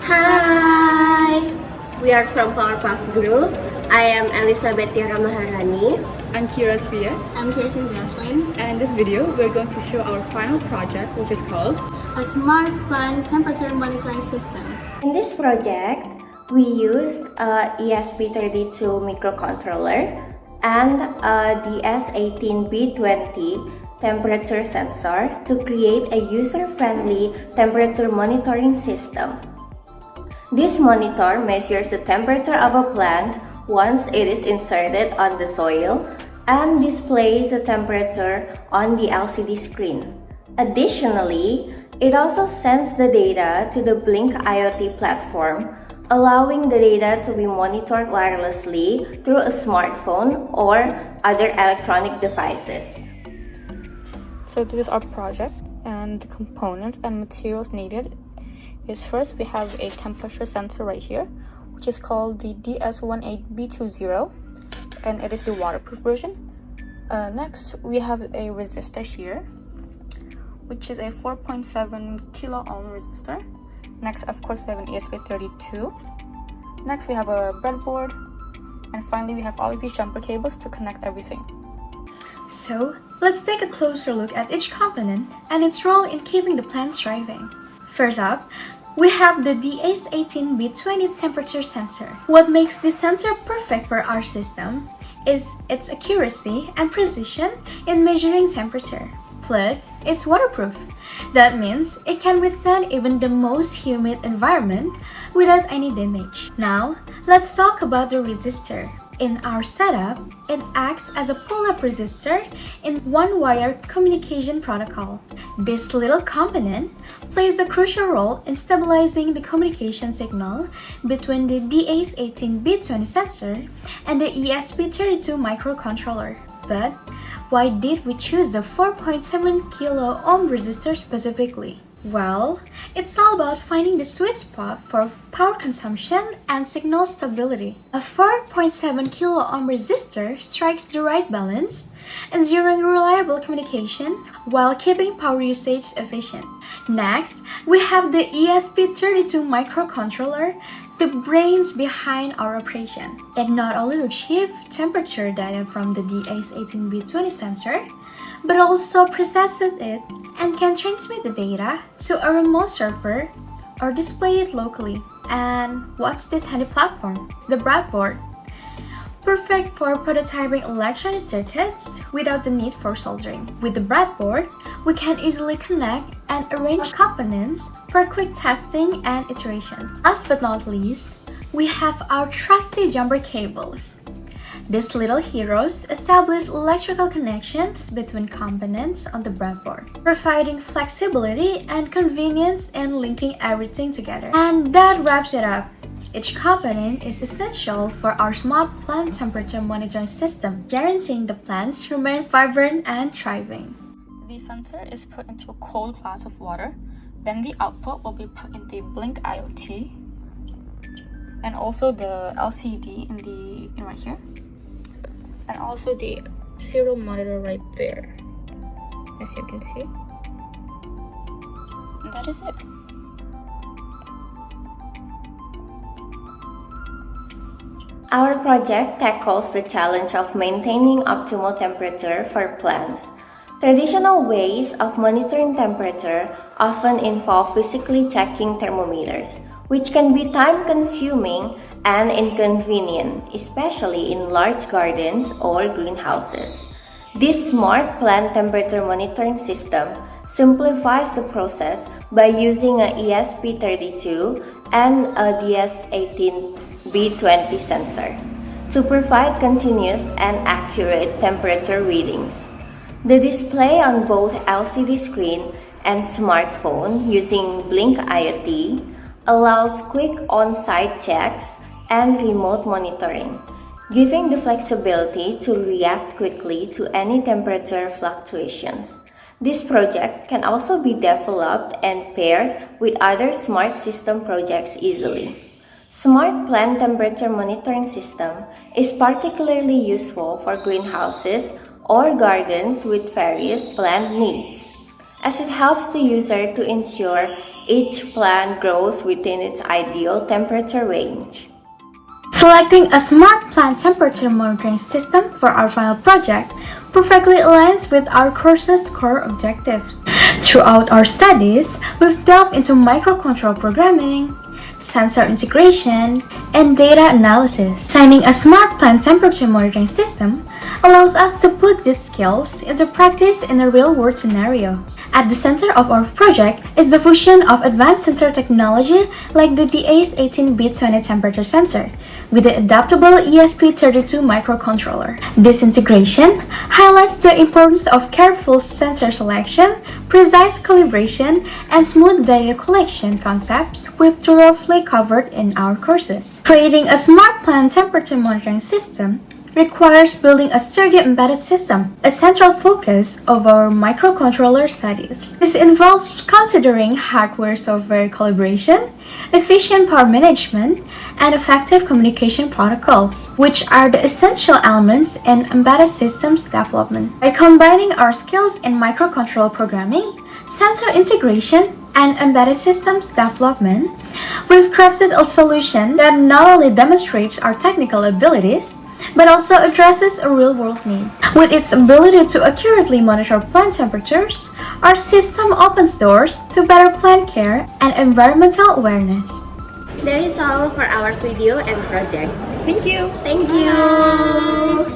Hi! We are from Powerpuff Group. I am Tiara Maharani. I'm Keira Azfiya. I'm Kirsten Jesslyne. And in this video, we're going to show our final project, which is called a smart plant temperature monitoring system. In this project, we used a ESP32 microcontroller and a DS18B20 temperature sensor to create a user-friendly temperature monitoring system. This monitor measures the temperature of a plant once it is inserted on the soil and displays the temperature on the LCD screen. Additionally, it also sends the data to the Blynk IoT platform, allowing the data to be monitored wirelessly through a smartphone or other electronic devices. So this is our project, and the components and materials needed is first we have a temperature sensor right here, which is called the DS18B20, and it is the waterproof version. Next, we have a resistor here, which is a 4.7 kilo ohm resistor. Next, of course, we have an ESP32. Next, we have a breadboard, and finally, we have all of these jumper cables to connect everything. So, let's take a closer look at each component and its role in keeping the plants thriving. First up, we have the DS18B20 temperature sensor. What makes this sensor perfect for our system is its accuracy and precision in measuring temperature. Plus, it's waterproof. That means it can withstand even the most humid environment without any damage. Now, let's talk about the resistor. In our setup, it acts as a pull-up resistor in one-wire communication protocol. This little component plays a crucial role in stabilizing the communication signal between the DS18B20 sensor and the ESP32 microcontroller. But why did we choose the 4.7 kilo ohm resistor specifically? Well, it's all about finding the sweet spot for power consumption and signal stability. A 4.7 kilo ohm resistor strikes the right balance, ensuring reliable communication while keeping power usage efficient. Next, we have the ESP32 microcontroller, the brains behind our operation. It not only retrieves temperature data from the DS18B20 sensor, but also processes it and can transmit the data to a remote server or display it locally. And what's this handy platform? It's the Breadboard. Perfect for prototyping electronic circuits without the need for soldering. With the Breadboard, we can easily connect and arrange components for quick testing and iteration. Last but not least, we have our trusty jumper cables. These little heroes establish electrical connections between components on the breadboard, providing flexibility and convenience in linking everything together. And that wraps it up. Each component is essential for our smart plant temperature monitoring system, guaranteeing the plants remain vibrant and thriving. The sensor is put into a cold glass of water, then the output will be put in the Blynk IoT, and also the LCD in right here, and also the serial monitor right there, as you can see. And that is it. Our project tackles the challenge of maintaining optimal temperature for plants. Traditional ways of monitoring temperature often involve physically checking thermometers, which can be time-consuming and inconvenient, especially in large gardens or greenhouses. This smart plant temperature monitoring system simplifies the process by using an ESP32 and a DS18B20 sensor to provide continuous and accurate temperature readings. The display on both LCD screen and smartphone using Blynk IoT allows quick on-site checks and remote monitoring, giving the flexibility to react quickly to any temperature fluctuations. This project can also be developed and paired with other smart system projects easily. Smart plant temperature monitoring system is particularly useful for greenhouses or gardens with various plant needs, as it helps the user to ensure Each plant grows within its ideal temperature range. Selecting a smart plant temperature monitoring system for our final project perfectly aligns with our course's core objectives. Throughout our studies, we've delved into microcontroller programming, sensor integration, and data analysis. Designing a smart plant temperature monitoring system allows us to put these skills into practice in a real-world scenario. At the center of our project is the fusion of advanced sensor technology like the DS18B20 Temperature sensor with the adaptable ESP32 microcontroller. This integration highlights the importance of careful sensor selection, precise calibration, and smooth data collection concepts we've thoroughly covered in our courses. Creating a smart plant temperature monitoring system requires building a sturdy embedded system, a central focus of our microcontroller studies. This involves considering hardware-software collaboration, efficient power management, and effective communication protocols, which are the essential elements in embedded systems development. By combining our skills in microcontroller programming, sensor integration, and embedded systems development, we've crafted a solution that not only demonstrates our technical abilities, but also addresses a real-world need. With its ability to accurately monitor plant temperatures, our system opens doors to better plant care and environmental awareness. That is all for our video and project. Thank you! Thank you!